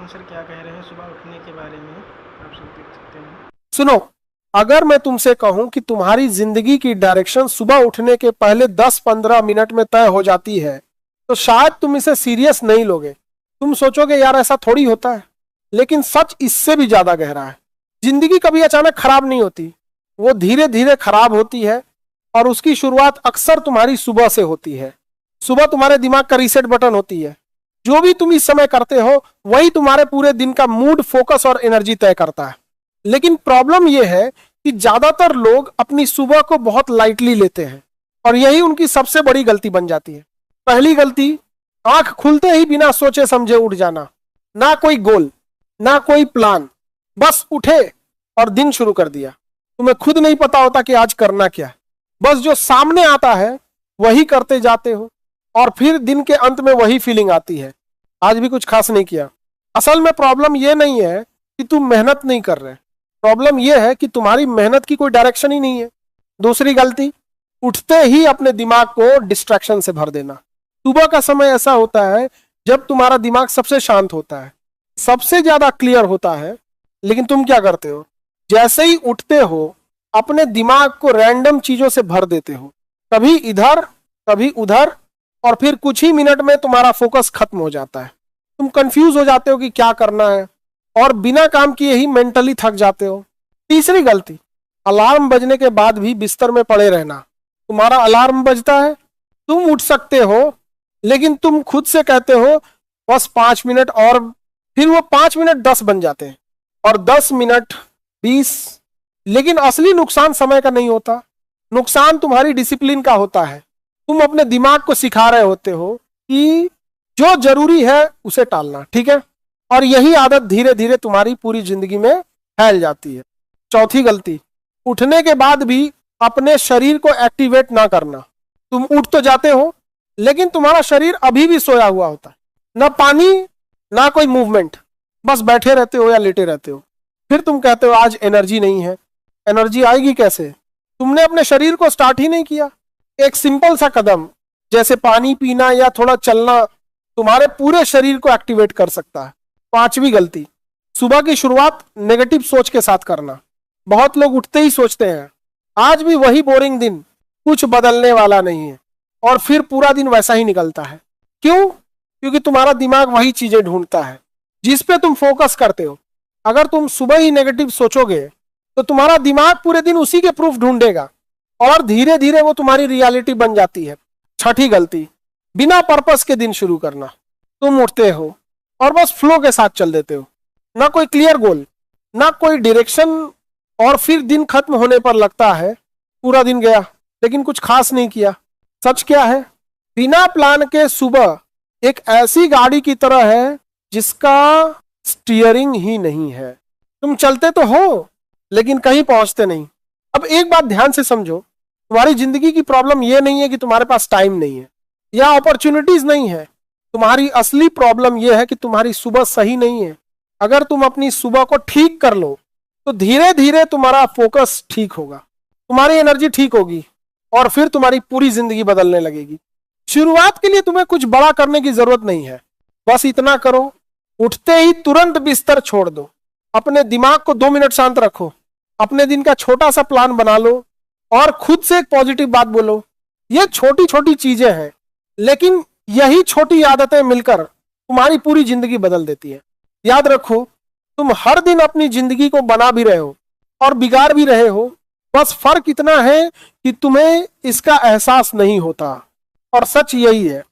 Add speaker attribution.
Speaker 1: भगवान सर क्या कह रहे हैं सुबह उठने के बारे में, आप सब देख सकते हैं।
Speaker 2: सुनो, अगर मैं तुमसे कहूं कि तुम्हारी जिंदगी की डायरेक्शन सुबह उठने के पहले 10-15 मिनट में तय हो जाती है तो शायद तुम इसे सीरियस नहीं लोगे। तुम सोचोगे यार ऐसा थोड़ी होता है, लेकिन सच इससे भी ज्यादा गहरा है। जिंदगी कभी अचानक खराब नहीं होती, वो धीरे धीरे खराब होती है और उसकी शुरुआत अक्सर तुम्हारी सुबह से होती है। सुबह तुम्हारे दिमाग का रीसेट बटन होती है। जो भी तुम इस समय करते हो वही तुम्हारे पूरे दिन का मूड, फोकस और एनर्जी तय करता है। लेकिन प्रॉब्लम यह है कि ज्यादातर लोग अपनी सुबह को बहुत लाइटली लेते हैं और यही उनकी सबसे बड़ी गलती बन जाती है। पहली गलती, आंख खुलते ही बिना सोचे समझे उठ जाना। ना कोई गोल, ना कोई प्लान, बस उठे और दिन शुरू कर दिया। तुम्हें खुद नहीं पता होता कि आज करना क्या है, बस जो सामने आता है वही करते जाते हो और फिर दिन के अंत में वही फीलिंग आती है, आज भी कुछ खास नहीं किया। असल में प्रॉब्लम यह नहीं है कि तुम मेहनत नहीं कर रहे, प्रॉब्लम यह है कि तुम्हारी मेहनत की कोई डायरेक्शन ही नहीं है। दूसरी गलती, उठते ही अपने दिमाग को डिस्ट्रैक्शन से भर देना। सुबह का समय ऐसा होता है जब तुम्हारा दिमाग सबसे शांत होता है, सबसे ज्यादा क्लियर होता है। लेकिन तुम क्या करते हो, जैसे ही उठते हो अपने दिमाग को रैंडम चीजों से भर देते हो, कभी इधर कभी उधर, और फिर कुछ ही मिनट में तुम्हारा फोकस खत्म हो जाता है। तुम कंफ्यूज हो जाते हो कि क्या करना है और बिना काम किए ही मेंटली थक जाते हो। तीसरी गलती, अलार्म बजने के बाद भी बिस्तर में पड़े रहना। तुम्हारा अलार्म बजता है, तुम उठ सकते हो, लेकिन तुम खुद से कहते हो बस 5 मिनट और, फिर वो 5 मिनट 10 बन जाते हैं और 10 मिनट 20। लेकिन असली नुकसान समय का नहीं होता, नुकसान तुम्हारी डिसिप्लिन का होता है। तुम अपने दिमाग को सिखा रहे होते हो कि जो जरूरी है उसे टालना, ठीक है, और यही आदत धीरे धीरे तुम्हारी पूरी जिंदगी में फैल जाती है। चौथी गलती, उठने के बाद भी अपने शरीर को एक्टिवेट ना करना। तुम उठ तो जाते हो लेकिन तुम्हारा शरीर अभी भी सोया हुआ होता है, ना पानी ना कोई मूवमेंट, बस बैठे रहते हो या लेटे रहते हो। फिर तुम कहते हो आज एनर्जी नहीं है। एनर्जी आएगी कैसे, तुमने अपने शरीर को स्टार्ट ही नहीं किया। एक सिंपल सा कदम जैसे पानी पीना या थोड़ा चलना तुम्हारे पूरे शरीर को एक्टिवेट कर सकता है। पांचवी गलती, सुबह की शुरुआत नेगेटिव सोच के साथ करना। बहुत लोग उठते ही सोचते हैं आज भी वही बोरिंग दिन, कुछ बदलने वाला नहीं है, और फिर पूरा दिन वैसा ही निकलता है। क्यों? क्योंकि तुम्हारा दिमाग वही चीजें ढूंढता है जिस पे तुम फोकस करते हो। अगर तुम सुबह ही नेगेटिव सोचोगे तो तुम्हारा दिमाग पूरे दिन उसी के प्रूफ ढूंढेगा और धीरे धीरे वो तुम्हारी रियलिटी बन जाती है। छठी गलती, बिना पर्पस के दिन शुरू करना। तुम उठते हो और बस फ्लो के साथ चल देते हो, ना कोई क्लियर गोल, ना कोई डायरेक्शन, और फिर दिन खत्म होने पर लगता है पूरा दिन गया लेकिन कुछ खास नहीं किया। सच क्या है, बिना प्लान के सुबह एक ऐसी गाड़ी की तरह है जिसका स्टीयरिंग ही नहीं है। तुम चलते तो हो लेकिन कहीं पहुंचते नहीं। अब एक बात ध्यान से समझो, तुम्हारी जिंदगी की प्रॉब्लम यह नहीं है कि तुम्हारे पास टाइम नहीं है या अपॉर्चुनिटीज नहीं है। तुम्हारी असली प्रॉब्लम यह है कि तुम्हारी सुबह सही नहीं है। अगर तुम अपनी सुबह को ठीक कर लो तो धीरे धीरे तुम्हारा फोकस ठीक होगा, तुम्हारी एनर्जी ठीक होगी और फिर तुम्हारी पूरी जिंदगी बदलने लगेगी। शुरुआत के लिए तुम्हें कुछ बड़ा करने की जरूरत नहीं है, बस इतना करो, उठते ही तुरंत बिस्तर छोड़ दो, अपने दिमाग को 2 मिनट शांत रखो, अपने दिन का छोटा सा प्लान बना लो और खुद से एक पॉजिटिव बात बोलो। ये छोटी छोटी चीजें हैं लेकिन यही छोटी आदतें मिलकर तुम्हारी पूरी जिंदगी बदल देती है। याद रखो, तुम हर दिन अपनी जिंदगी को बना भी रहे हो और बिगाड़ भी रहे हो, बस फर्क इतना है कि तुम्हें इसका एहसास नहीं होता। और सच यही है,